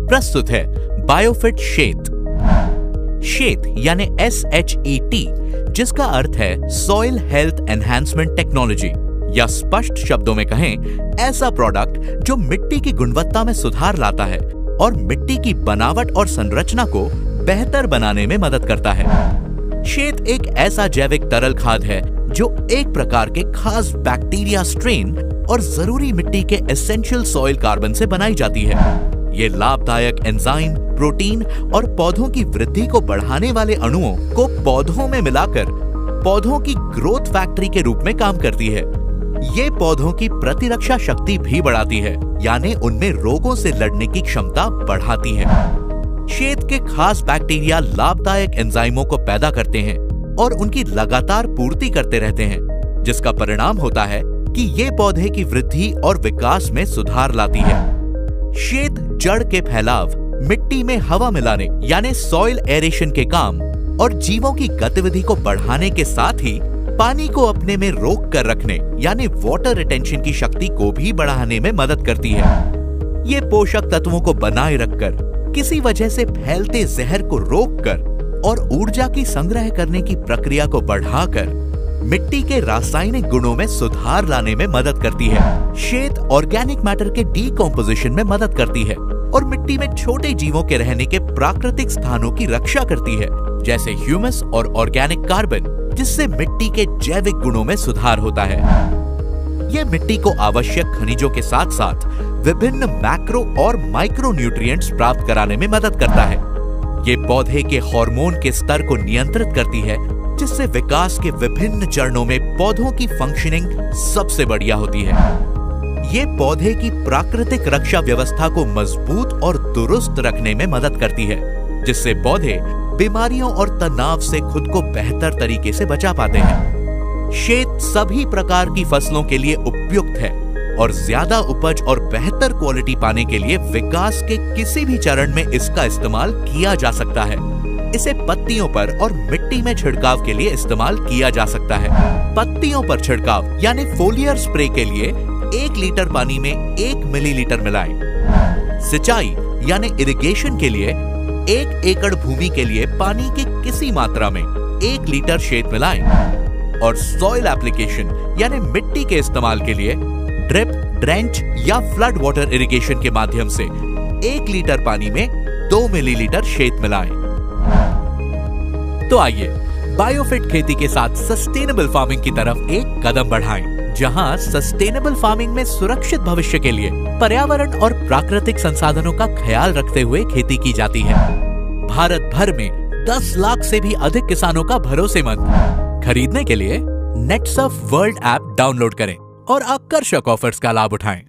प्रस्तुत है बायोफिट शेत। शेत यानी SHET, जिसका अर्थ है सॉइल हेल्थ एनहांसमेंट टेक्नोलॉजी, या स्पष्ट शब्दों में कहें ऐसा प्रोडक्ट जो मिट्टी की गुणवत्ता में सुधार लाता है और मिट्टी की बनावट और संरचना को बेहतर बनाने में मदद करता है। शेत एक ऐसा जैविक तरल खाद है जो एक प्रकार के खास बैक्टीरिया स्ट्रेन और जरूरी मिट्टी के एसेंशियल सॉइल कार्बन से बनाई जाती है। ये लाभदायक एंजाइम, प्रोटीन और पौधों की वृद्धि को बढ़ाने वाले अणुओं को पौधों में मिलाकर पौधों की ग्रोथ फैक्ट्री के रूप में काम करती है। ये पौधों की प्रतिरक्षा शक्ति भी बढ़ाती है, यानी उनमें रोगों से लड़ने की क्षमता बढ़ाती है। शेत के खास बैक्टीरिया लाभदायक एंजाइमों को पैदा करते हैं और उनकी लगातार पूर्ति करते रहते हैं, जिसका परिणाम होता है कि ये पौधे की वृद्धि और विकास में सुधार लाती है। शेत जड़ के फैलाव, मिट्टी में हवा मिलाने यानी सॉइल एरेशन के काम और जीवों की गतिविधि को बढ़ाने के साथ ही पानी को अपने में रोक कर रखने यानी वाटर रिटेंशन की शक्ति को भी बढ़ाने में मदद करती है। ये पोषक तत्वों को बनाए रखकर किसी वजह से फैलते जहर को रोककर और ऊर्जा की संग्रह करने की प्रक्रिया को बढ़ाकर मिट्टी के रासायनिक गुणों में सुधार लाने में मदद करती है। शेत ऑर्गेनिक मैटर के डीकम्पोजिशन में मदद करती है और मिट्टी में छोटे जीवों के रहने के प्राकृतिक स्थानों की रक्षा करती है, जैसे ह्यूमस और ऑर्गेनिक कार्बन, जिससे मिट्टी के जैविक गुणों में सुधार होता है। यह मिट्टी को आवश्यक खनिजों के साथ साथ विभिन्न मैक्रो और माइक्रो न्यूट्रिएंट्स प्राप्त कराने में मदद करता है। ये पौधे के हार्मोन के स्तर को नियंत्रित करती है, जिससे विकास के विभिन्न चरणों में पौधों की फंक्शनिंग सबसे बढ़िया होती है। ये पौधे की प्राकृतिक रक्षा व्यवस्था को मजबूत और दुरुस्त रखने में मदद करती है, जिससे पौधे बीमारियों और तनाव से खुद को बेहतर तरीके से बचा पाते हैं। शेत सभी प्रकार की फसलों के लिए उपयुक्त है और ज्यादा उपज और बेहतर क्वालिटी पाने के लिए विकास के किसी भी चरण में इसका इस्तेमाल किया जा सकता है। इसे पत्तियों पर और मिट्टी में छिड़काव के लिए इस्तेमाल किया जा सकता है। पत्तियों पर छिड़काव यानी फोलियर स्प्रे के लिए 1 लीटर पानी में 1 मिलीलीटर मिलाएं। सिंचाई यानी इरिगेशन के लिए 1 एकड़ भूमि के लिए पानी की किसी मात्रा में 1 लीटर शेत मिलाएं। और सॉइल एप्लीकेशन यानी मिट्टी के इस्तेमाल के लिए ड्रिप, ड्रेंच या फ्लड वाटर इरिगेशन के माध्यम से 1 लीटर पानी में 2 मिलीलीटर शेत मिलाएं। तो आइए बायोफिट खेती के साथ सस्टेनेबल फार्मिंग की तरफ एक कदम बढ़ाएं, जहां सस्टेनेबल फार्मिंग में सुरक्षित भविष्य के लिए पर्यावरण और प्राकृतिक संसाधनों का ख्याल रखते हुए खेती की जाती है। भारत भर में 10 लाख से भी अधिक किसानों का भरोसेमंद। खरीदने के लिए नेटसर्फ वर्ल्ड ऐप डाउनलोड करें और आकर्षक ऑफर्स का लाभ उठाएं।